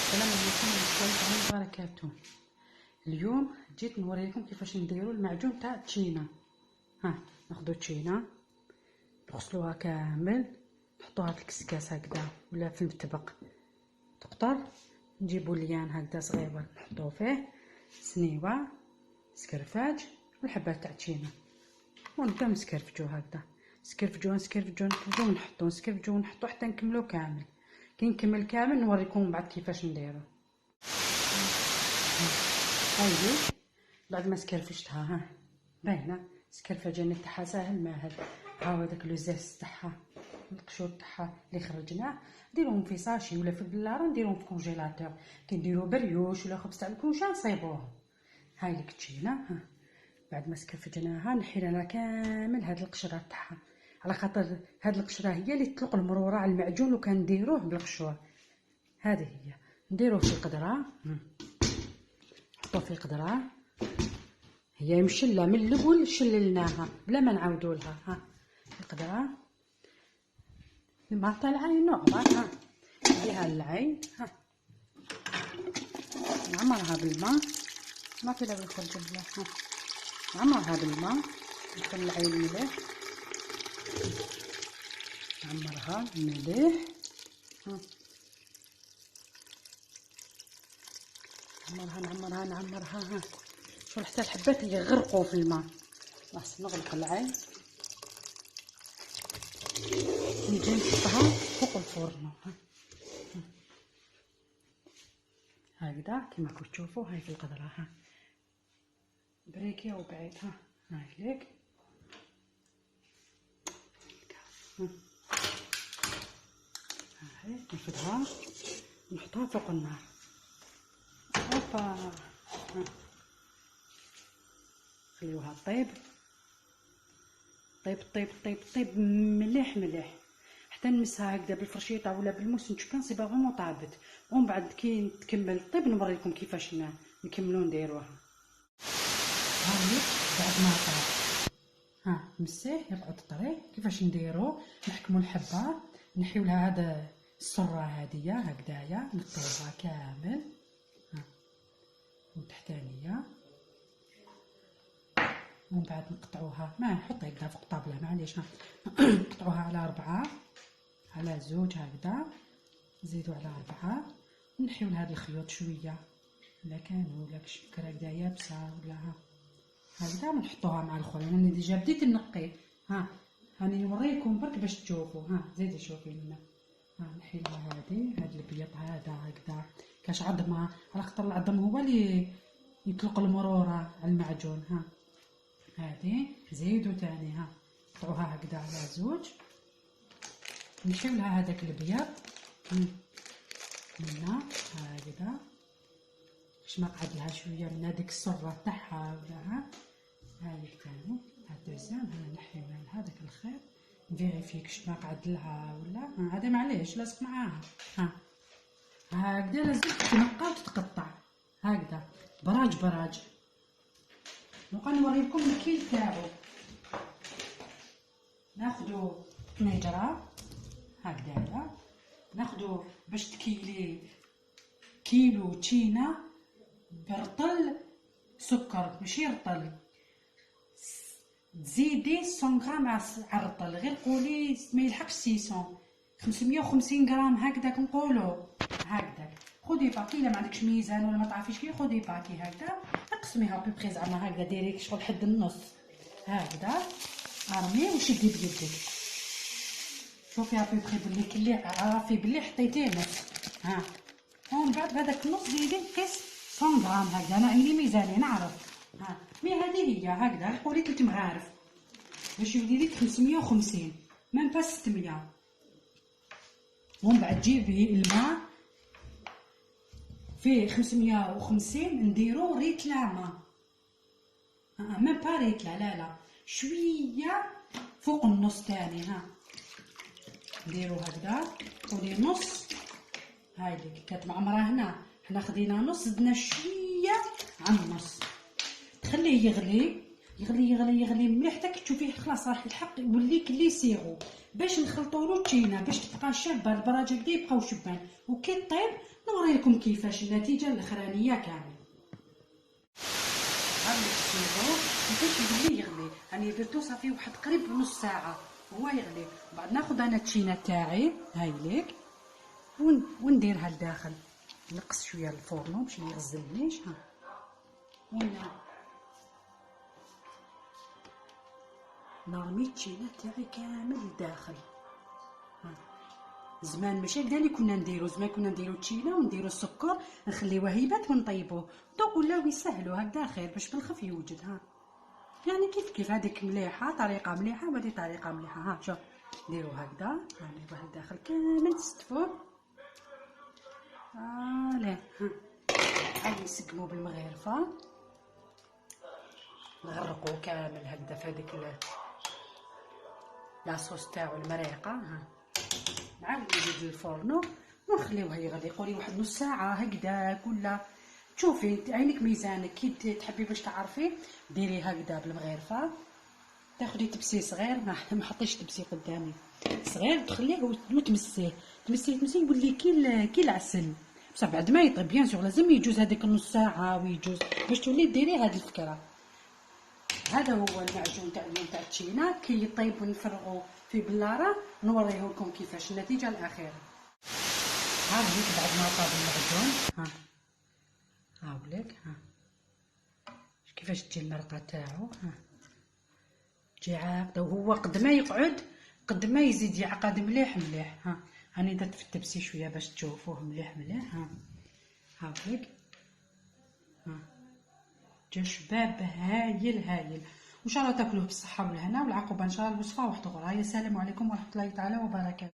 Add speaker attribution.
Speaker 1: السلام عليكم ورحمة الله وبركاته. اليوم جيت نوريكم كيفاش نديروا المعجون تاع التشينا. ناخذوا التشينا نغسلوها كامل، نحطوها في الكسكاس هكذا ولا في المطبق تقطر، نجيبوا ليان هكذا صغيور نحطوه فيه، سنيوه، سكرفاج والحبات تاع التشينا، ونبداو نسكرفجو هكذا، نسكرفجو ونحطو حتى نكملو كامل. كي نكمل كامل نوريكم بعد كيفاش نديرو. هايدي بعد ما سكرفجتها باينه سكرفجاني تاعها ساهل ماهل. هاو هذاك لوزاس تاعها القشور تاعها اللي خرجناه نديروهم في ساشي ولا في البلاره، نديروهم في كونجيلاتور. كي نديرو بريوش ولا خبز تاع الكوشه نصايبوهم. هاي لك تشينا بعد ما سكرفجناها نحينا كامل هاد القشره تاعها، على خاطر هاد القشره هي اللي تطلق المروره على المعجون وكان نديروه بالقشور. هذه هي نديروه في قدره، نحطوه في قدره، هي مشله من الاول شللناها بلا ما نعاودوا لها. القدره الماء تاع العين نوعها نديها للعين، نعمرها بالماء، ما في لا بالخرج بلا، نعمرها بالماء، ندخل العين مليح، نعمرها مليح، نعمرها شوف حتى الحبات يغرقوا في الماء. بس نغلق العين، نجي نحطها فوق الفرن هكذا كيما راكم تشوفوا. هاي في القدره بريكي وبعيد هاي ليك هاي نفدها نحطها فوق النار. هوبا خليوها طيب مليح حتى نمسها هكذا بالفرشيطه ولا بالموس نشوف نصيبها فريمون طابت. ومن بعد كي تكمل طيب نوريكم كيفاش نكملو نديروها. هاي بعد ما طاب مسيه يقعد طري. كيفاش نديرو؟ نحكمو الحبه، نحيو لها هذا السره هاديه هكذايا، نطيوها كامل والتحتانيه، ومن بعد نقطعوها، ما نحط هكذا فوق طابله معليش، نقطعوها على 4 على 2 هكذا، نزيدو على 4 ونحيو لهاد الخيوط شويه ولا كانوا ولا كشكر هكذا يابسه ولا هكذا، ونحطوها مع الخل. انا ديجا بديت نقي، هاني نوريكم برك باش تشوفوا. زيدي شوفي لنا، نحي لها هاد البيض هذا هكذا كاش عظمه، على خاطر العظم هو اللي يطلق المروره على المعجون. هذه زيدو تاني قطعوها هكذا على 2، نحيو لها هذاك البيض هنا هكذا باش ما قعد لها شويه من هذيك السره تاعها ولا هذيك تاني الدوزيام. نحيو لها هذاك الخيط، نفيريفي كش ما قعد لها ولا هذا معليش لاصق معاها. هكذا لازم تنقى وتتقطع هكذا براج. نبقى نوريكم الكيل تاعو. ناخدو طنيجره هكذايا، ناخدو باش تكيلي كيلو تشينا برطل سكر، ماشي رطل، تزيدي 100 غرام على الرطل، غير قولي ما يلحقش 550 غرام هكذاك نقولوا هكذاك. خدي باكي الا ما عندكش ميزان ولا ما تعرفيش كي، خدي باكي هكذا اقسميها بوبري زعما هكذا، ديري شغل حد النص هكذا، ارمي وشدي بيدك، شوفي بوبري بلي كلي عرفي بلي حطيتيه نص. ومن بعد هذاك النص زيدي نقيس 100 غرام هكذا. انا عندي ميزاني نعرف، مي هذه هي هكذا قولي 3 مغارف باش يولي لك 550 ميم با 600. ومن بعد جيبي الماء فيه 550 نديرو ريتلا ماء، ميم با ريتلا، لا شويه فوق النص تاني. نديرو هكذا قولي نص. هاي اللي كانت معمره هنا، حنا خدينا نص زدنا شويه عن نص، تخليه يغلي مليح حتى كي تشوفيه خلاص راح يلحق يولي كلي سيغو، باش نخلطولو التشينا باش تبقى شابه البراج هكدا يبقاو شبان. وكي طيب ونوريلكم كيفاش النتيجه الاخرانيه كامل. هاك السيرو كيفاش يغلي راني درتو صافي واحد قريب نص ساعه هو يغلي. بعد ناخذ انا التشينه تاعي هاي ليك ونديرها لداخل، نقص شويه الفورنو باش ما يغزلنيش. ها نرمي التشينه تاعي كامل لداخل. زمان ماشي هكذا اللي كنا نديرو، زمان كنا نديرو التشينه ونديرو السكر نخليوه يبات ونطيبوه. دوك ولاو يسهلوا هكذا خير باش بالخف يوجد. يعني كيف هذيك مليحه، طريقه مليحه وهذه طريقه مليحه. ها شوف ديروا هكذا، نديروه لداخل كامل تستفوه. فوالا عاود نسقمو بالمغرفه، نغرقو كامل هكذا في هذيك لاصوص تاعو المريقه. نعاود نزيد الفورنو ونخليوها يغلي قولي واحد نص ساعه هكذا. ولا تشوفي عينك ميزانك كي تحبي باش تعرفي ديري هكذا بالمغرفه. تاخدي تبسي صغير، ما حطيش تبسي قدامي صغير، تخليه وتمسيه يولي كي العسل. بصح بعد ما يطيب بيان سور لازم يجوز هذيك النص ساعه ويجوز باش تولي ديري هذه الفكره. هذا هو المعجون تاع اليوم تاع التشينه. كي يطيب ونفرغوا في بلاره نوريهولكم كيفاش النتيجه الاخيره. ها هيك بعد ما طاب المعجون هاوليك كيفاش تجي المرقه تاعو. تجي عاقده وهو قد ما يقعد قد ما يزيد يعقد مليح. هاني درت في التبسي شويه باش تشوفوه مليح. هاوليك جا شباب هايل. وان شاء الله تاكلوه بالصحه والهنا والعقوبه. ان شاء الله الوصفه واحده اخرى. السلام عليكم ورحمه الله تعالى وبركاته.